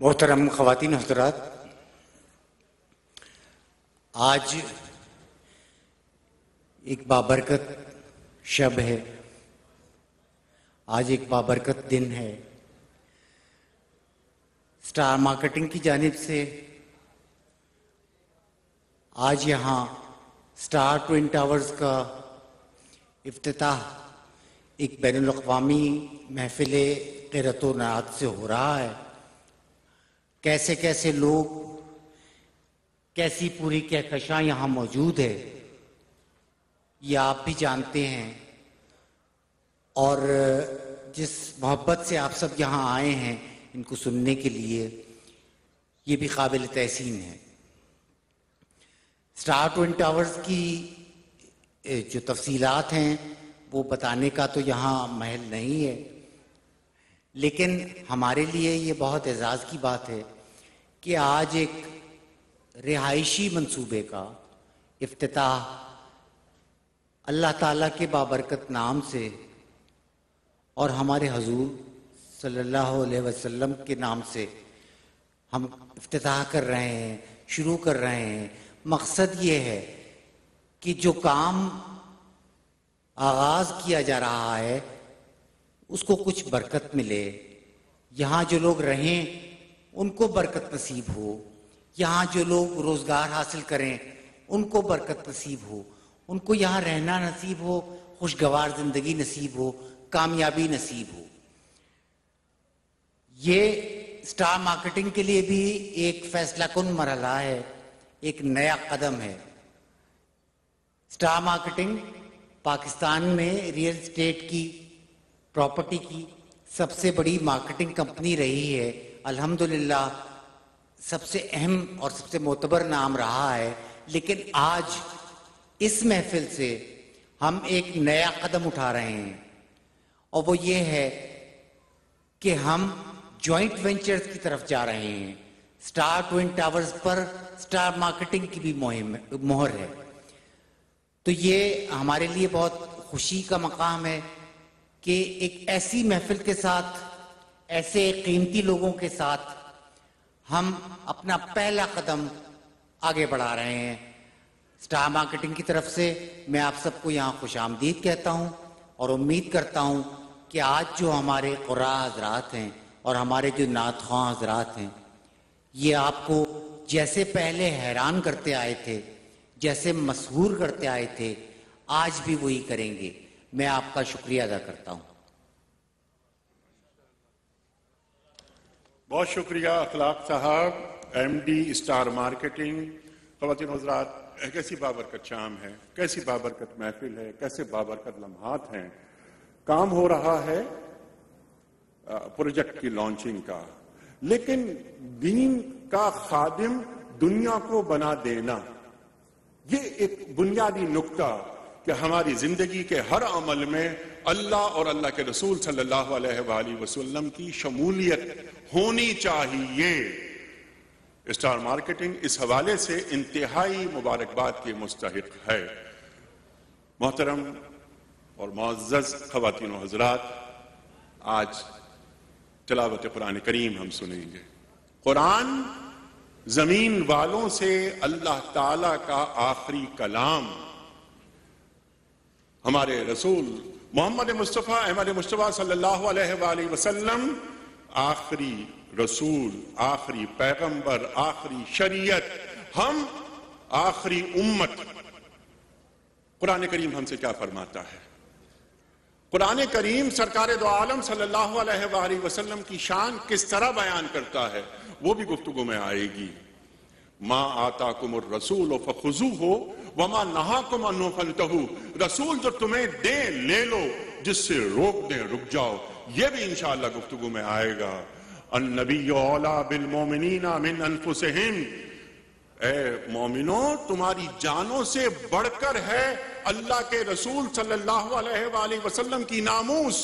محترم خواتین حضرات، آج ایک بابرکت شب ہے، آج ایک بابرکت دن ہے۔ اسٹار مارکیٹنگ کی جانب سے آج یہاں اسٹار ٹوئن ٹاورز کا افتتاح ایک بین الاقوامی محفل قرۃ و نعت سے ہو رہا ہے۔ کیسے کیسے لوگ، کیسی پوری کہکشاں یہاں موجود ہے، یہ آپ بھی جانتے ہیں، اور جس محبت سے آپ سب یہاں آئے ہیں ان کو سننے کے لیے، یہ بھی قابل تحسین ہے۔ اسٹار ٹوئن ٹاورز کی جو تفصیلات ہیں وہ بتانے کا تو یہاں محل نہیں ہے، لیکن ہمارے لیے یہ بہت اعزاز کی بات ہے کہ آج ایک رہائشی منصوبے کا افتتاح اللہ تعالیٰ کے بابرکت نام سے اور ہمارے حضور صلی اللہ علیہ وسلم کے نام سے ہم افتتاح کر رہے ہیں، شروع کر رہے ہیں۔ مقصد یہ ہے کہ جو کام آغاز کیا جا رہا ہے اس کو کچھ برکت ملے، یہاں جو لوگ رہیں ان کو برکت نصیب ہو، یہاں جو لوگ روزگار حاصل کریں ان کو برکت نصیب ہو، ان کو یہاں رہنا نصیب ہو، خوشگوار زندگی نصیب ہو، کامیابی نصیب ہو۔ یہ اسٹار مارکیٹنگ کے لیے بھی ایک فیصلہ کن مرحلہ ہے، ایک نیا قدم ہے۔ اسٹار مارکیٹنگ پاکستان میں ریئل اسٹیٹ کی، پراپرٹی کی سب سے بڑی مارکیٹنگ کمپنی رہی ہے، الحمدللہ سب سے اہم اور سب سے معتبر نام رہا ہے، لیکن آج اس محفل سے ہم ایک نیا قدم اٹھا رہے ہیں، اور وہ یہ ہے کہ ہم جوائنٹ وینچرز کی طرف جا رہے ہیں۔ اسٹار ٹوئن ٹاورز پر اسٹار مارکیٹنگ کی بھی مہر ہے، تو یہ ہمارے لیے بہت خوشی کا مقام ہے کہ ایک ایسی محفل کے ساتھ، ایسے قیمتی لوگوں کے ساتھ ہم اپنا پہلا قدم آگے بڑھا رہے ہیں۔ اسٹار مارکیٹنگ کی طرف سے میں آپ سب کو یہاں خوش آمدید کہتا ہوں، اور امید کرتا ہوں کہ آج جو ہمارے قراء حضرات ہیں اور ہمارے جو نعت خواں حضرات ہیں، یہ آپ کو جیسے پہلے حیران کرتے آئے تھے، جیسے مسحور کرتے آئے تھے، آج بھی وہی کریں گے۔ میں آپ کا شکریہ ادا کرتا ہوں۔ بہت شکریہ اخلاق صاحب، ایم ڈی اسٹار مارکیٹنگ۔ خواتین حضرات، کیسی بابرکت شام ہے، کیسی بابرکت محفل ہے، کیسے بابرکت لمحات ہیں۔ کام ہو رہا ہے پروجیکٹ کی لانچنگ کا، لیکن دین کا خادم دنیا کو بنا دینا، یہ ایک بنیادی نکتہ کہ ہماری زندگی کے ہر عمل میں اللہ اور اللہ کے رسول صلی اللہ علیہ وآلہ وسلم کی شمولیت ہونی چاہیے۔ اسٹار مارکیٹنگ اس حوالے سے انتہائی مبارکباد کے مستحق ہے۔ محترم اور معزز خواتین و حضرات، آج تلاوت قرآن کریم ہم سنیں گے۔ قرآن زمین والوں سے اللہ تعالی کا آخری کلام، ہمارے رسول محمد مصطفیٰ احمد مصطفیٰ صلی اللہ علیہ وآلہ وسلم آخری رسول، آخری پیغمبر، آخری شریعت، ہم آخری امت۔ قرآن کریم ہم سے کیا فرماتا ہے؟ قرآن کریم سرکار دو عالم صلی اللہ علیہ وآلہ وسلم کی شان کس طرح بیان کرتا ہے، وہ بھی گفتگو میں آئے گی۔ ما آتاکم الرسول فخذوہ وما نہاکم عنہ فانتہوا، رسول جو تمہیں دیں لے لو، جس سے روک دیں رک جاؤ، یہ بھی انشاءاللہ گفتگو میں آئے گا۔ النبی اولیٰ بالمومنین من انفسہم، اے مومنوں تمہاری جانوں سے بڑھ کر ہے اللہ کے رسول صلی اللہ علیہ وآلہ وسلم کی ناموس،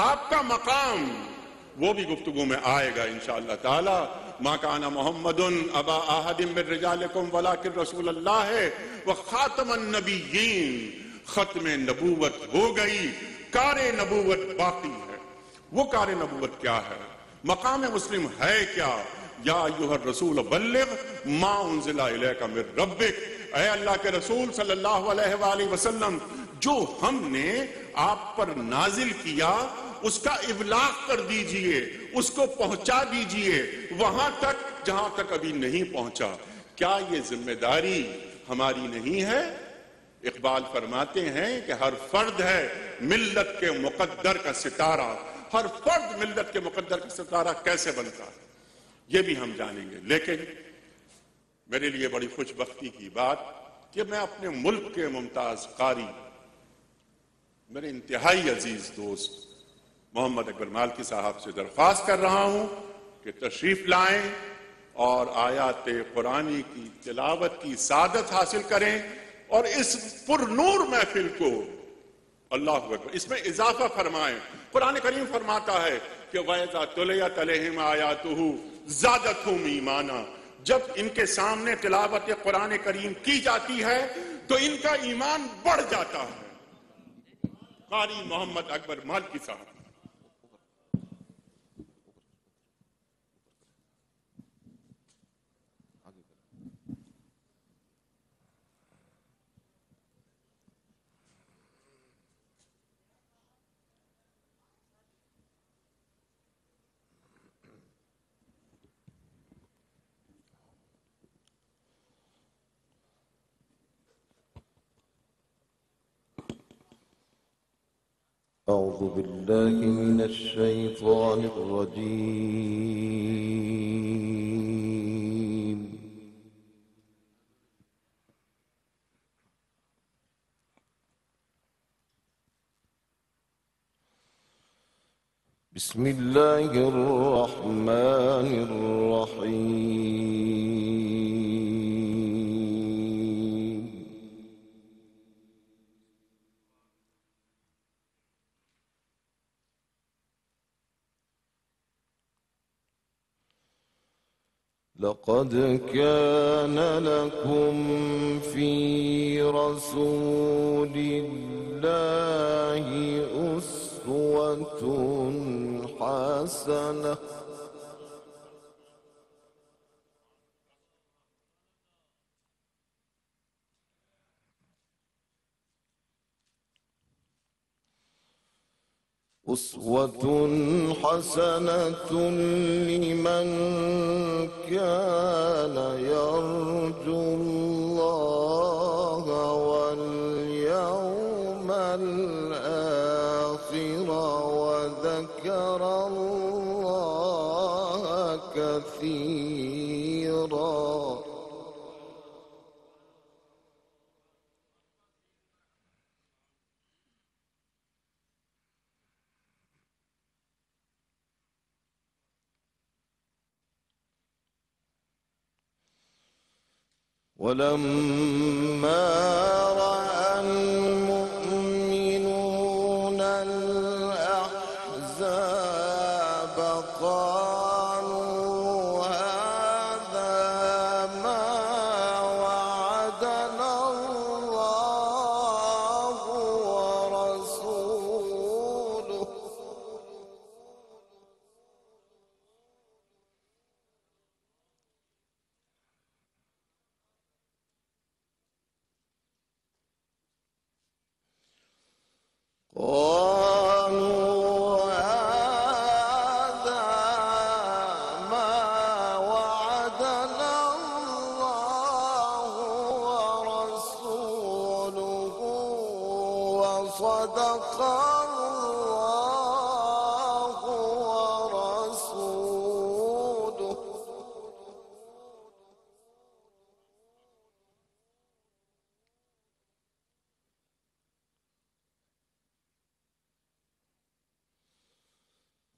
آپ کا مقام، وہ بھی گفتگو میں آئے گا انشاءاللہ تعالی۔ ما کان محمد ابا احد من رجالکم ولکن رسول اللہ وخاتم النبیین، ختم نبوت ہو گئی، کار نبوت باقی ہے۔ وہ کار نبوت کیا ہے؟ مقام مسلم ہے کیا؟ یا ایھا الرسول بلغ ما انزل الیک من ربک، اے اللہ کے رسول صلی اللہ علیہ وآلہ وسلم، جو ہم نے آپ پر نازل کیا اس کا ابلاغ کر دیجئے، اس کو پہنچا دیجئے وہاں تک جہاں تک ابھی نہیں پہنچا۔ کیا یہ ذمہ داری ہماری نہیں ہے؟ اقبال فرماتے ہیں کہ ہر فرد ہے ملت کے مقدر کا ستارہ، ہر فرد ملت کے مقدر کا ستارہ کیسے بنتا ہے یہ بھی ہم جانیں گے۔ لیکن میرے لیے بڑی خوش بختی کی بات کہ میں اپنے ملک کے ممتاز قاری، میرے انتہائی عزیز دوست محمد اکبر مالکی صاحب سے درخواست کر رہا ہوں کہ تشریف لائیں اور آیات قرآنی کی تلاوت کی سعادت حاصل کریں اور اس پر نور محفل کو اللہ اکبر اس میں اضافہ فرمائیں۔ قرآن کریم فرماتا ہے کہ وَإِذَا تُلِيَتْ عَلَيْهِمْ آيَاتُهُ زَادَتْهُمْ ایمانا، جب ان کے سامنے تلاوت قرآن کریم کی جاتی ہے تو ان کا ایمان بڑھ جاتا ہے۔ قاری محمد اکبر مالکی صاحب۔ أعوذ بالله من الشيطان الرجيم. بسم الله الرحمن الرحيم. لقد كان لكم في رسول الله أسوة حسنة لمن كان يرجو الله واليوم الآخر وذكر الله كثيرا. ولما رأى المؤمنون الأحزاب قالوا هذا ما وعدنا الله ورسوله قالوا هذا ما وعدنا الله ورسوله وصدق الله ورسوله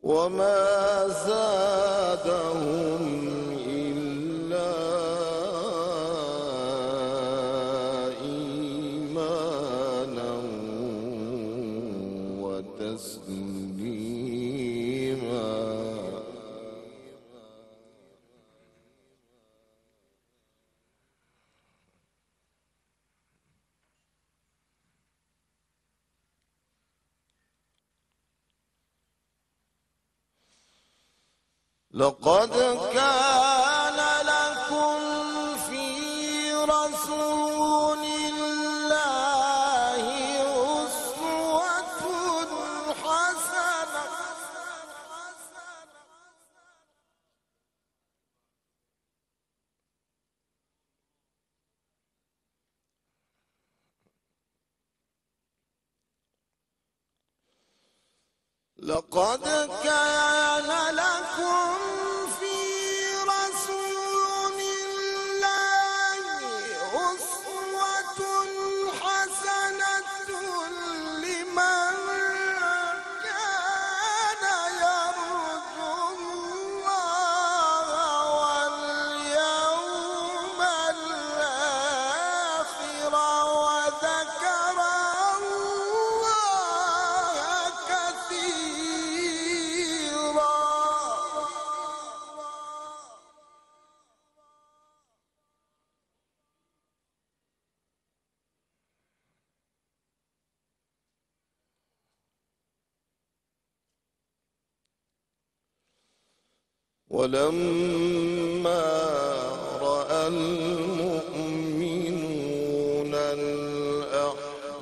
وما زادهم إلا إيمانا وتسليما. لقد كان لكم في رسول الله أسوة حسنة لقد كان لكم في رسول الله أسوة حسنة لمن كان يرجو الله واليوم الآخر وذكر الله كثيرا. ولما رأى المؤمنون الأحزاب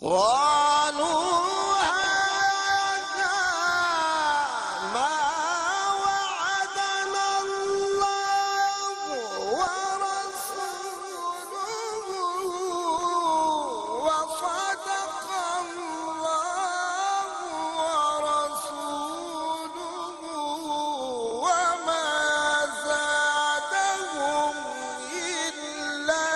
قالوا هذا ما وعدنا الله ورسوله وصدق الله ورسوله وما زادهم إلا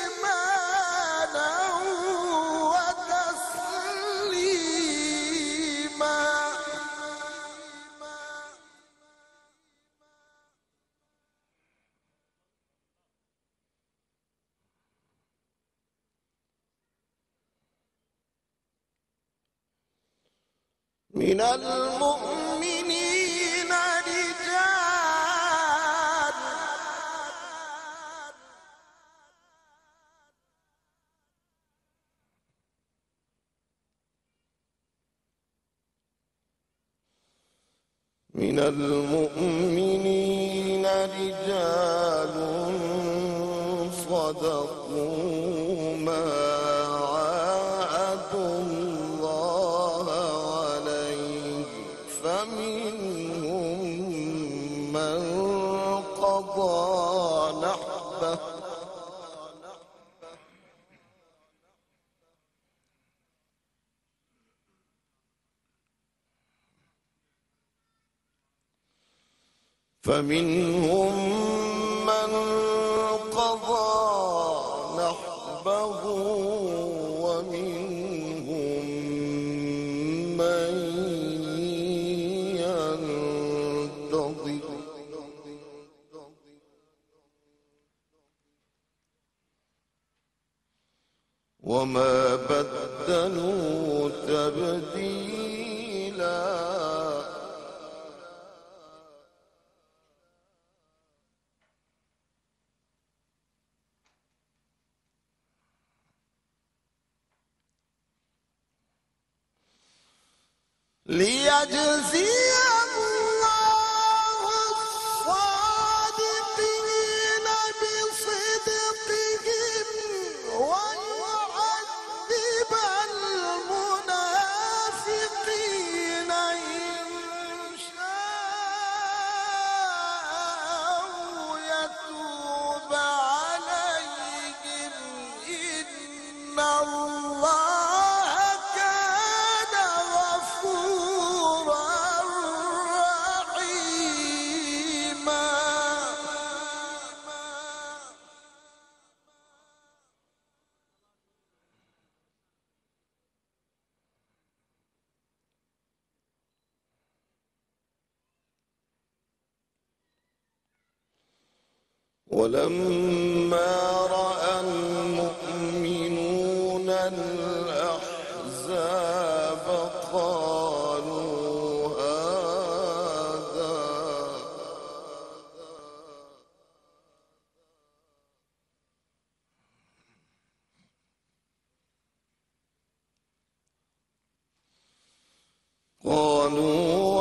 إيمانا وتسليما. من المؤمنين رجال صدقوا ما عاهدوا الله عليه فمنهم من قضى نحبه فمنهم من قضى نحبه ومنهم من ينتظر وما بدلوا تبديلا. ليجزي الله الصادقين بصدقهم ويعذب المنافقين إن شاء يتوب عليهم إن الله كان غفورا رحيما. ولما رأى المؤمنون الأحزاب الأحزاب قالوا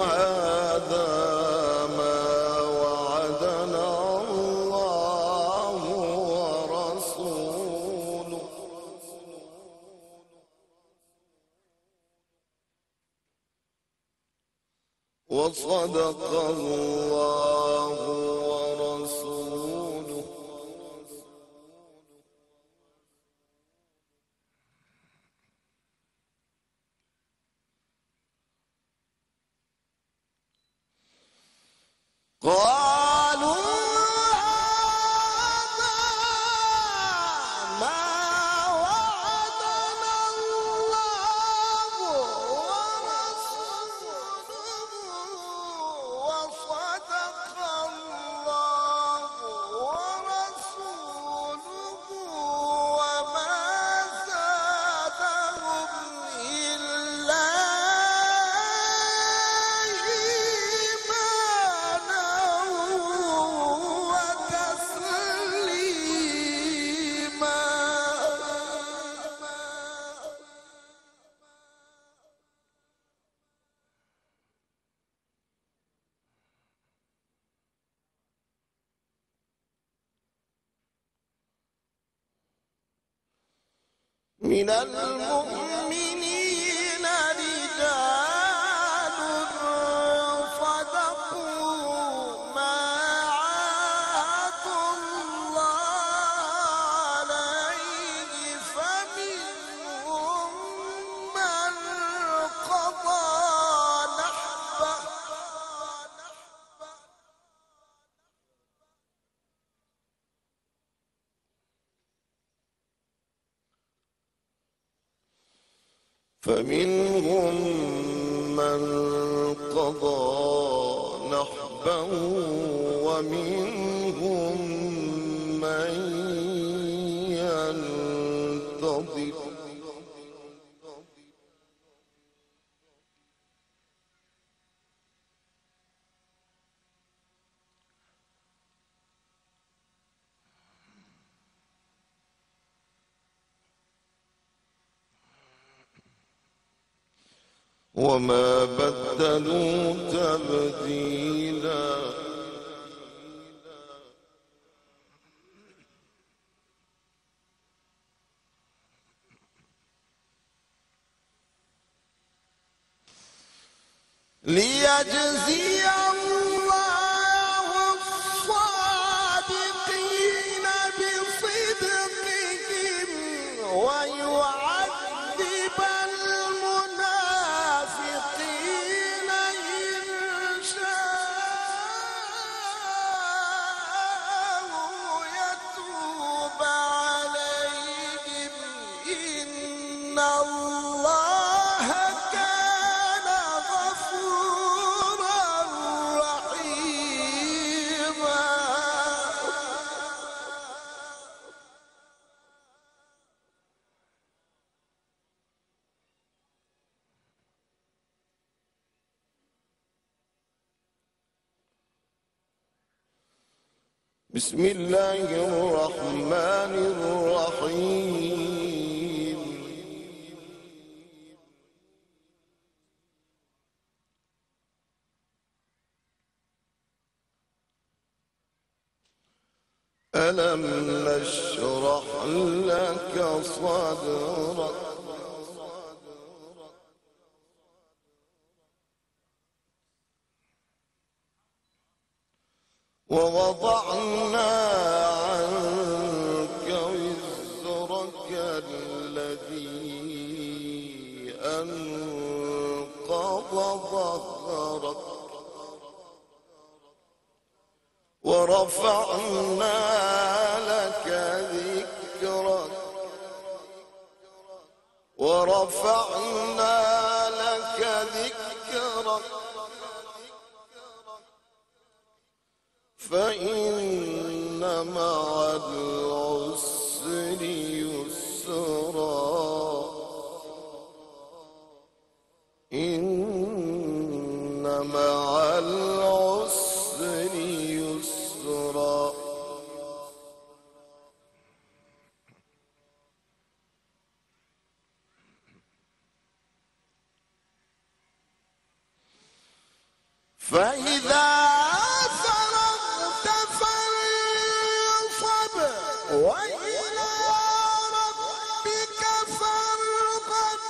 هذا ما وعدنا الله ورسوله وصدق الله ورسوله قالوا هذا ما وعدنا الله ورسوله وصدق الله ورسوله وما زادهم إلا إيمانا وتسليما. من المؤمنين رجال صدقوا ما عاهدوا الله عليه فمنهم من قضى نحبه فمنهم من قضى نحبه ومنهم من ينتظر وما بدلوا تبديلا. ليجزي الله الصادقين بصدقهم ويعذب المنافقين إن شاء يتوب عليهم إن الله كان غفورا رحيما. بسم الله الرحمن الرحيم. ألم نشرح لك صدرك ووضعنا عنك وزرك الذي أنقض ظهرك ورفعنا لك ذكرك فإن مع العسر يسرا فإذا فرغت فانصب وإلى ربك فارغب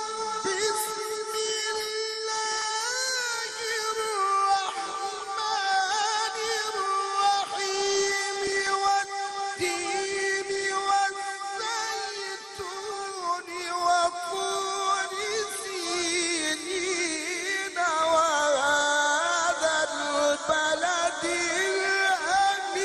بسم الله الرحمن الرحيم والتين والزيتون وطور سينين وهذا البلد الأمين.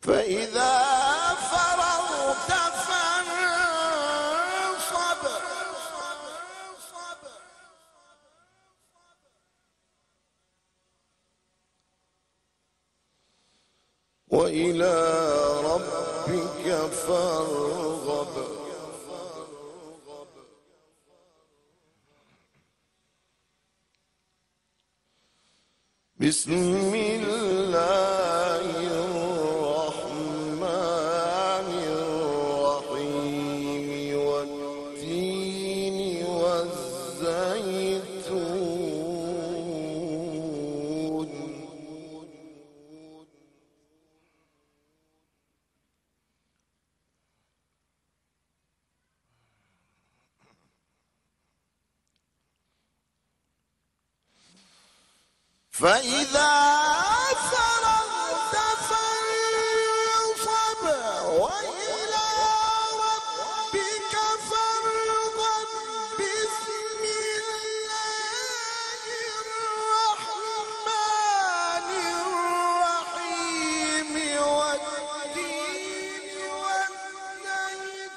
فإذا فرغت فانصب وإلى ربك فارغب بسم الله الرحمن الرحيم والتين والزيتون فإذا فرغت فانصب وإلى ربك فارغب بسم الله الرحمن الرحيم والتين والزيتون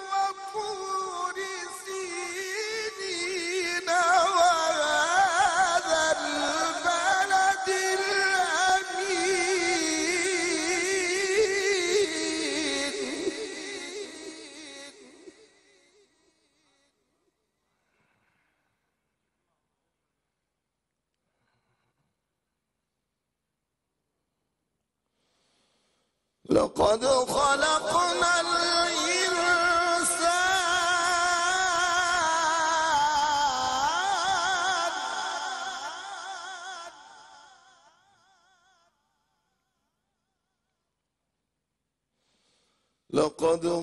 وطور سينين وهذا البلد الأمين. لقد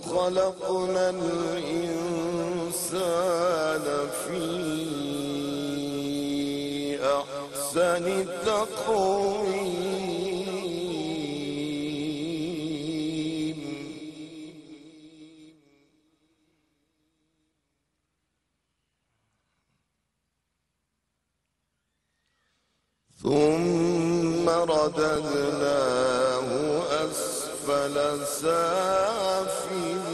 خلقنا الإنسان في أحسن تقويم. ثم رددناه أسفل سافلين.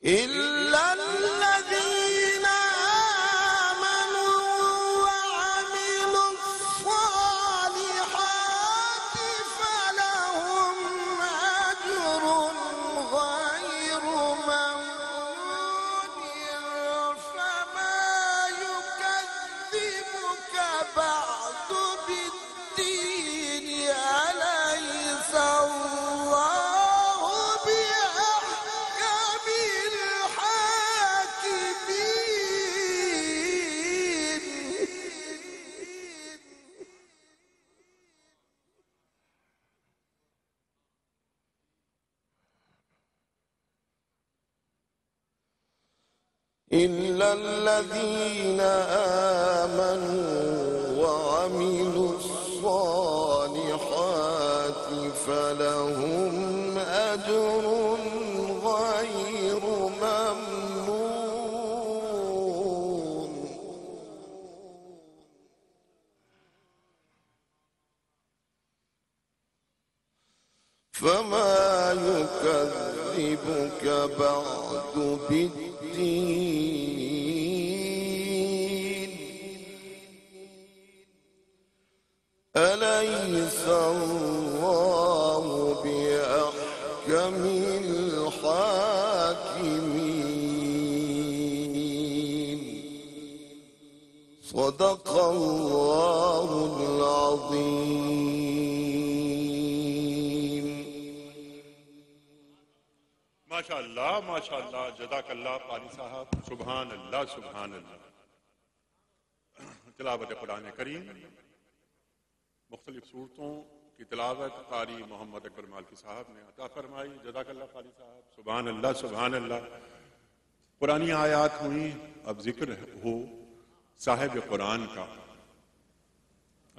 إلا الذين آمنوا وعملوا الصالحات فلهم أجر غير ممنون. فما يكذبك بعد بالدين أليس الله بأحكم الحاكمين. إلا الذين آمنوا وعملوا الصالحات فلهم أجر غير ممنون. فما يكذبك بعد بالدين الحاكمين صدق الله العظيم. ماشاءاللہ جزاک اللہ قاری صاحب. سبحان اللہ سبحان اللہ. تلاوت قرآن کریم مختلف صورتوں کی تلاوت قاری محمد اکبر مالکی صاحب نے عطا فرمائی. جزاک اللہ قاری صاحب. سبحان اللہ سبحان اللہ. قرآنی آیات ہوئی. اب ذکر ہو صاحب قرآن کا.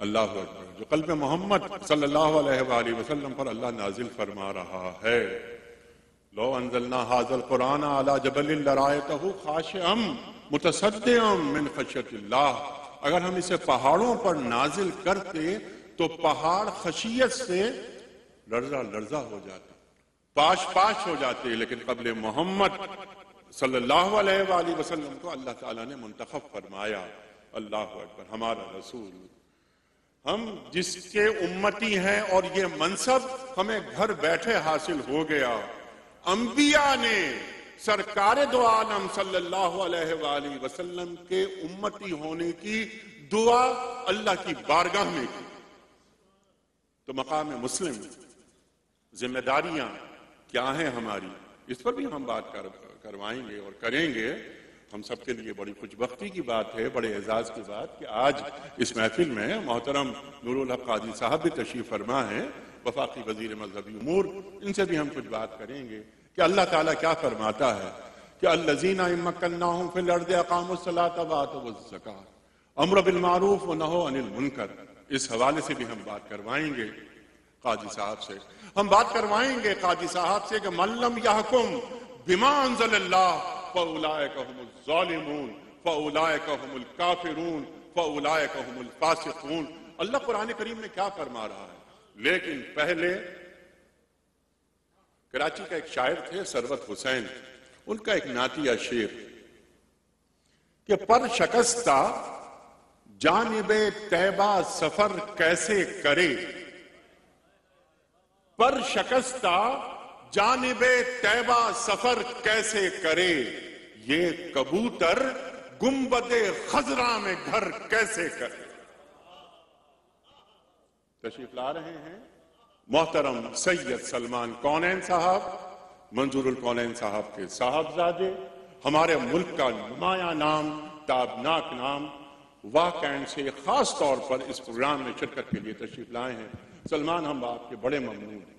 اللہ اکبر. جو قلب محمد صلی اللہ علیہ وآلہ وسلم پر اللہ نازل فرما رہا ہے. لو انزلنا هذا القرآن على جبل لرأيته خاشعا متصدعا من خشیۃ اللہ. اگر ہم اسے پہاڑوں پر نازل کرتے تو پہاڑ خشیت سے لرزہ ہو جاتے, پاش ہو جاتے. لیکن قبل محمد صلی اللہ علیہ وآلہ وسلم کو اللہ تعالیٰ نے منتخب فرمایا. اللہ اکبر. ہمارا رسول, ہم جس کے امتی ہیں اور یہ منصب ہمیں گھر بیٹھے حاصل ہو گیا. انبیاء نے سرکار دو عالم صلی اللہ علیہ وآلہ وسلم کے امتی ہونے کی دعا اللہ کی بارگاہ میں کی. تو مقام مسلم ذمہ داریاں کیا ہیں ہماری, اس پر بھی ہم بات کروائیں گے اور کریں گے. ہم سب کے لیے بڑی خوش بختی کی بات ہے, بڑے اعزاز کی بات کہ آج اس محفل میں محترم نور الحق قاضی صاحب بھی تشریف فرما ہیں, وفاقی وزیر مذہبی امور. ان سے بھی ہم کچھ بات کریں گے کہ اللہ تعالیٰ کیا فرماتا ہے کہ الذین ان مکناہم فی الارض اقاموا الصلاۃ وآتوا الزکاۃ امر بالمعروف ونہوا عن المنکر. اس حوالے سے بھی ہم بات کروائیں گے قاضی صاحب سے. ہم بات کروائیں گے قاضی صاحب سے کہ من لم یحکم بما انزل اللہ فاولئک هم الظالمون فاولئک هم الکافرون فاولئک هم الفاسقون. اللہ قرآن کریم میں کیا فرما رہا ہے. لیکن پہلے کراچی کا ایک شاعر تھے سروت حسین, ان کا ایک نعتیہ شعر کہ پر شکستہ جانب طیبہ سفر کیسے کرے, پر شکستہ جانب طیبہ سفر کیسے کرے, یہ کبوتر گنبد خضرا میں گھر کیسے کرے. تشریف لا رہے ہیں محترم سید سلمان کونین صاحب, منظور الکونین صاحب کے صاحبزادے, ہمارے ملک کا نمایاں نام, تابناک نام. واقعین سے خاص طور پر اس پروگرام میں شرکت کے لیے تشریف لائے ہیں. سلمان, ہم آپ کے بڑے ممنون ہیں.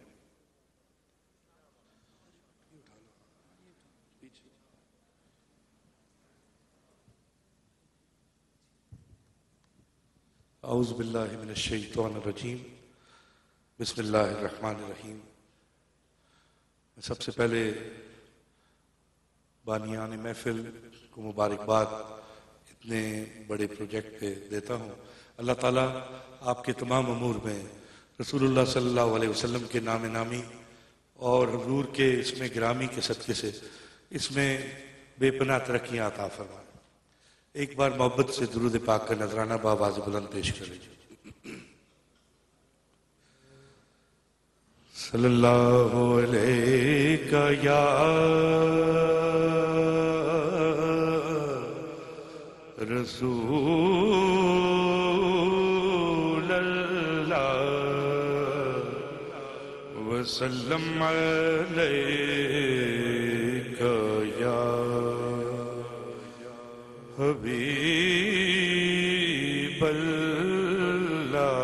اعوذ باللہ من الشیطان الرجیم. بسم اللہ الرحمن الرحیم. سب سے پہلے بانیان محفل کو مبارکباد اتنے بڑے پروجیکٹ پہ دیتا ہوں. اللہ تعالیٰ آپ کے تمام امور میں رسول اللہ صلی اللہ علیہ وسلم کے نام نامی اور حضور کے اسم گرامی کے صدقے سے اس میں بے پناہ ترقیاں عطا فرمائے. ایک بار محبت سے درود پاک کا نذرانہ بآواز بلند پیش کر لیجیے. صلی اللہ علیہ یا رسول اللہ وسلم علیہ یا حبیب اللہ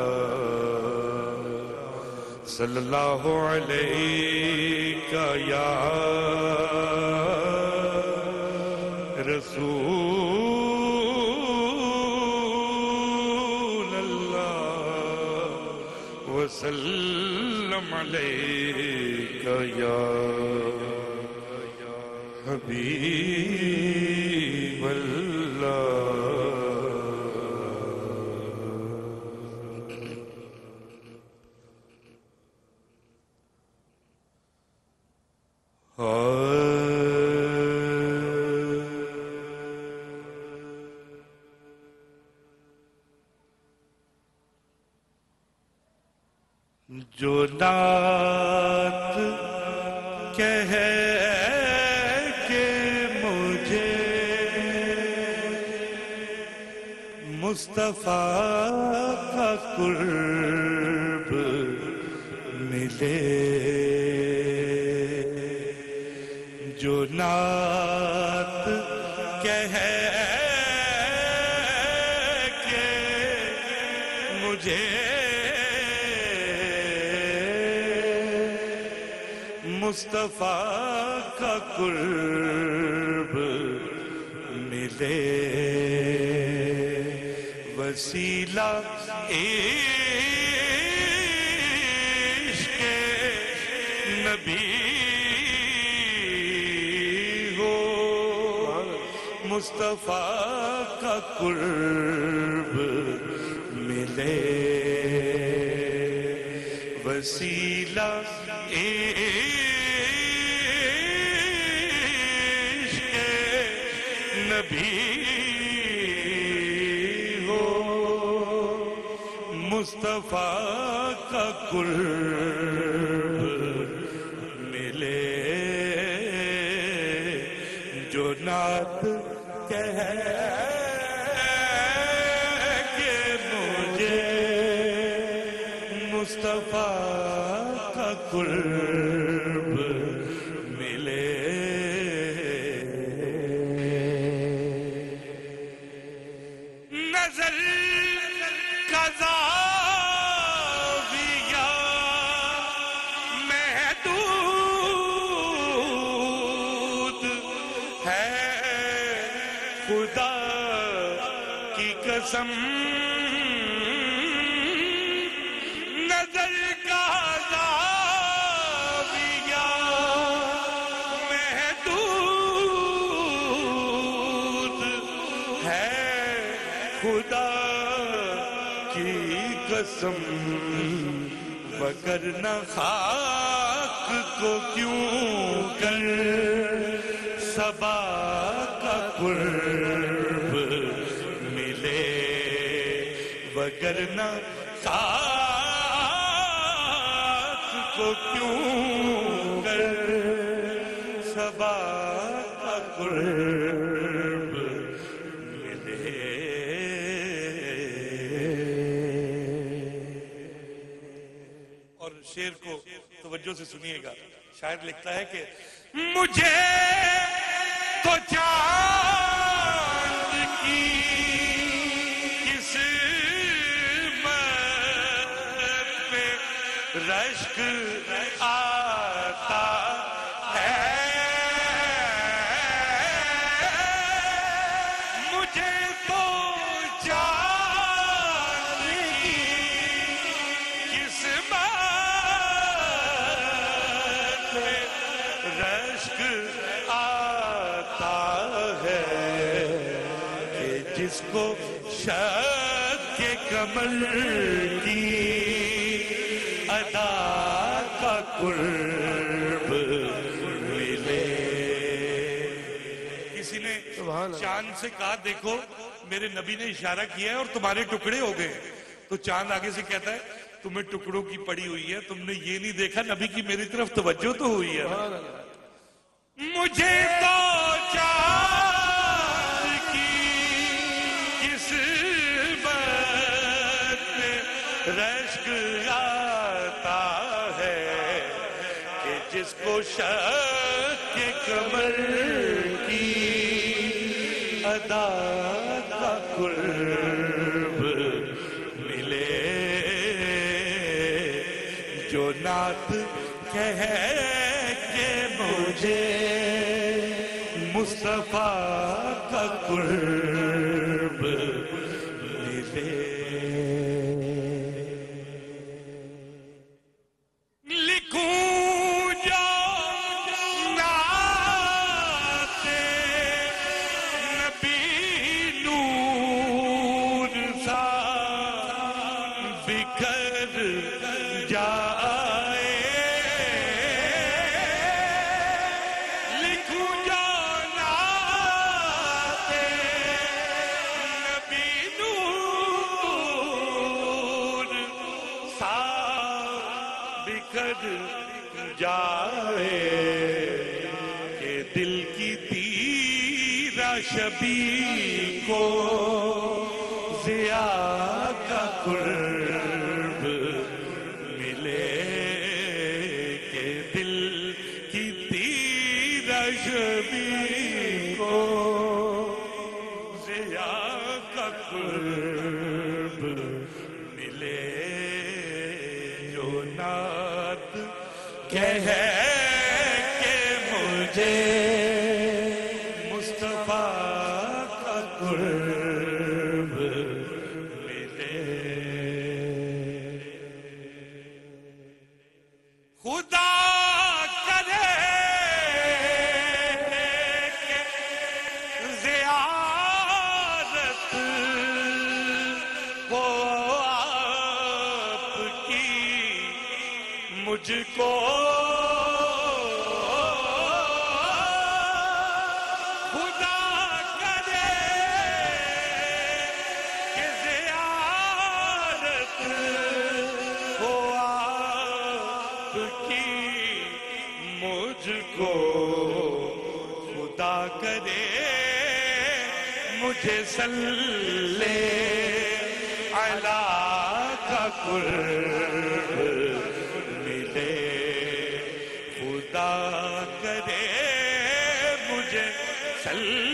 صلی اللہ علیہ یا رسول اللہ وسلم علیہ یا حبیب اللہ. جو نعت کہہ کے مصطفیٰ کا قرب ملے جو نعت کہے کہ مجھے مصطفیٰ کا قرب ملے وسیلہ عشق نبی ہو مصطفیٰ کا قرب ملے وسیلہ عشق نبی ہو مصطفیٰ کا قرب ملے جو نعت کہے کہ مجھے مصطفیٰ کا قرب ملے نظر کا زاویہ محدود ہے خدا کی قسم نظر کا زاویہ محدود ہے خدا کی قسم وگرنہ خاک کو کیوں کر صبا کا قرب ملے وگرنہ خاک کو کیوں کر صبا کا قرب ملے اور شعر کو توجہ سے سنیے گا شاعر لکھتا ہے کہ مجھے تو چاند کی قسمت پہ رشک آتا ہے مجھے تو چاند کی قسمت پہ رشک آتا ہے کہ جس کو شک کے کمل کی ادا کا قرب ملے کسی نے چاند سے کہا دیکھو میرے نبی نے اشارہ کیا ہے اور تمہارے ٹکڑے ہو گئے تو چاند آگے سے کہتا ہے تمہیں ٹکڑوں کی پڑی ہوئی ہے تم نے یہ نہیں دیکھا نبی کی میری طرف توجہ تو ہوئی ہے مجھے تو چاند کی قسمت میں رشک آتا ہے کہ جس کو شک کے کمر کی ادا کا قرب ملے جو نعت کہے کہ مجھے مصطفیٰ کا قرب ملے لکھوں جو نعت نبی نور سا بکھر جائے لکھوں جو نعت نبی نور سا بکھر جائے کہ دل کی تیرا شبی کو ضیا آقا قرب ملے کہ دل کی تیرش بھی کو ضیا کا قرب ملے جو نعت کہے کہ مجھے مصطفیٰ کا قرب ملے خدا کرے کہ زیارت ہو آپ کی مجھ کو خدا کرے کہ زیارت ہو آپ کی مجھ کو خدا کرے مجھے صلی علی کا قرب ملے خدا کرے مجھے صلی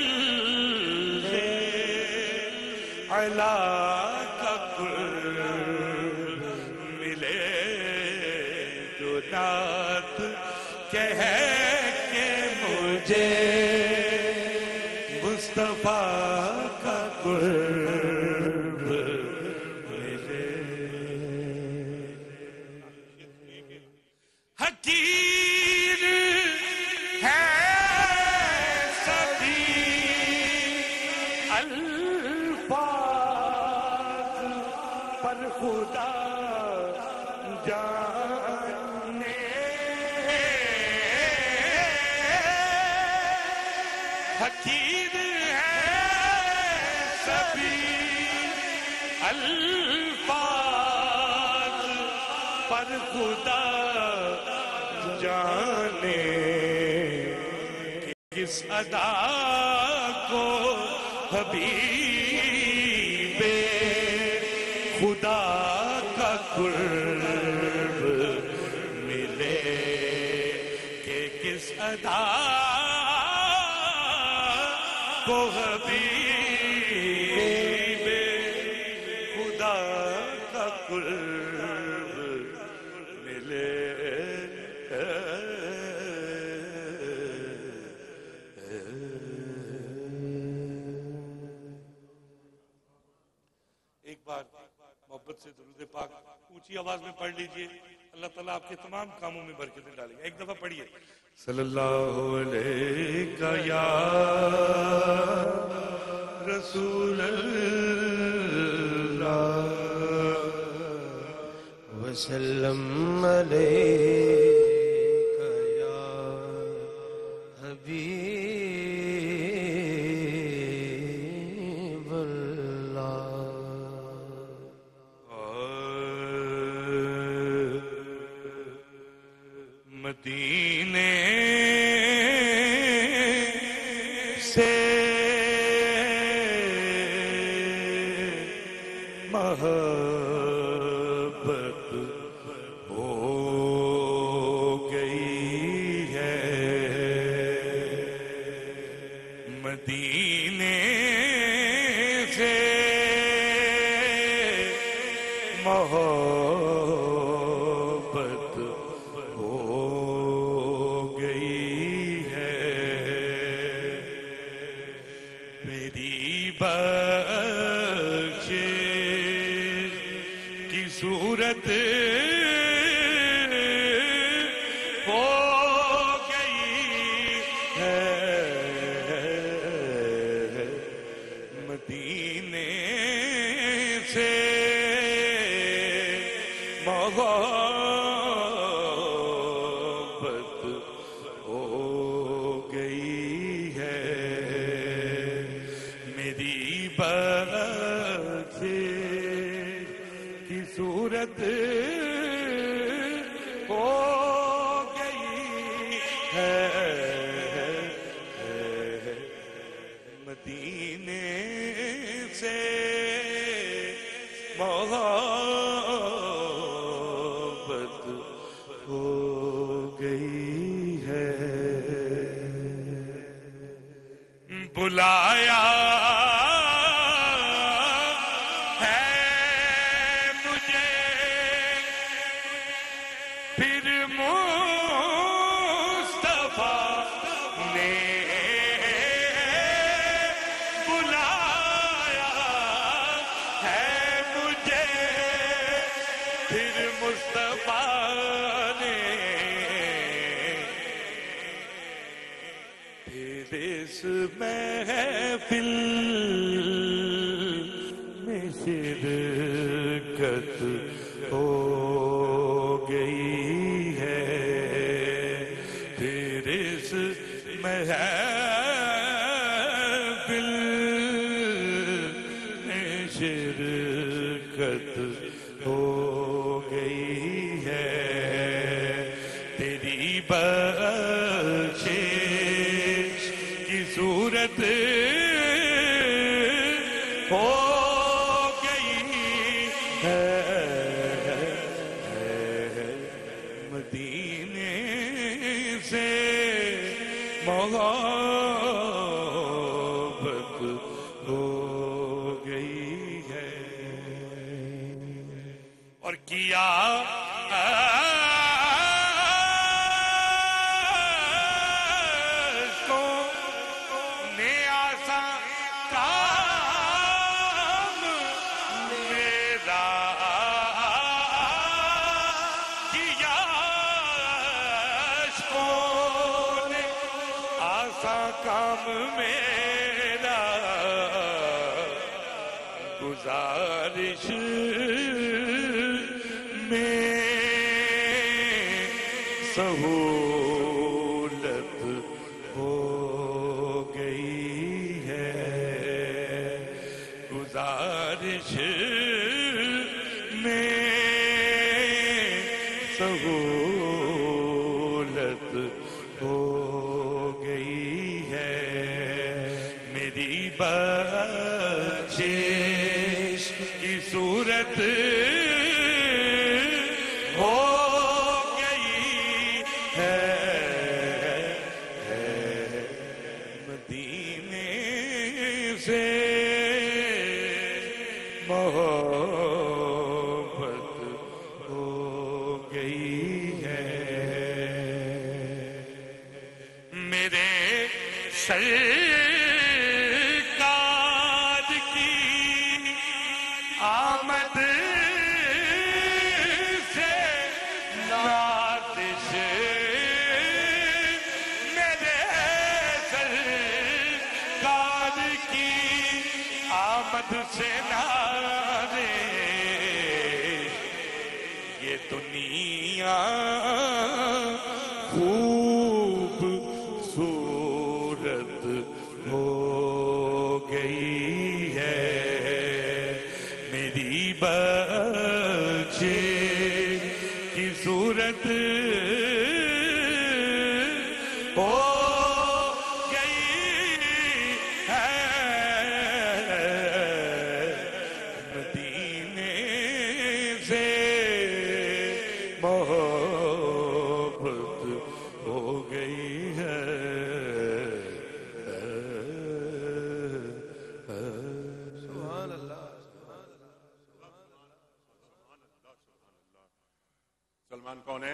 علی کا قرب ملے جو نعت کہے کہ مجھے مصطفیٰ کا قرب ملے حقیر ہے سبھی الفاظ پر خدا جانے حقیر ہے سبھی الفاظ پر خدا جانے کس ادا کو حبیب خدا کا قرب ملے کہ کس ادا کو حبیب خدا کا قرب ملے ایک بار محبت سے درود پاک اونچی آواز میں پڑھ لیجئے اللہ تعالیٰ آپ کے تمام کاموں میں برکتیں ڈالیں گے ایک دفعہ پڑھیے صلی اللہ علیہ یا رسول اللہ وسلم علیک یا حبیب اللہ مدینے سے محبت ہو گئی ہے مدینے سے محبت ہو گئی ہے میری بخشش کی صورت ہو گئی ہے مدینے سے محبت ہو گئی ہے میری بخشش کی صورت ہو گئی ہے مدینے سے محبت ہو گئی ہے بلایا ہے مجھے پھر مصطفیٰ نے بلایا ہے مجھے پھر مصطفیٰ نے پھر اس محفل میں شرکت ہو گئی ہے پھر اس محفل میں شرکت ہو گئی ہے تیری بخشش کی صورت ہو گئی ہے مدینے سے محبت ہو گئی ہے اور کیا کام میرا گزارش میں سہولت ہو گئی ہے گزارش میں سہولت ہو گئی ہے میری بخشش کی صورت ہو گئی ہے مدینے سے محبت ہو گئی ہے میرے سرکار کی آمد سے نازش میرے سرکار کی آمد سے نازش یہ دنیا خوب صورت ہو گئی ہے میری بخشش کی صورت ہو گئی ہے مدینے سے محبت ہو گئی ہے سبحان اللہ سلمان کون ہے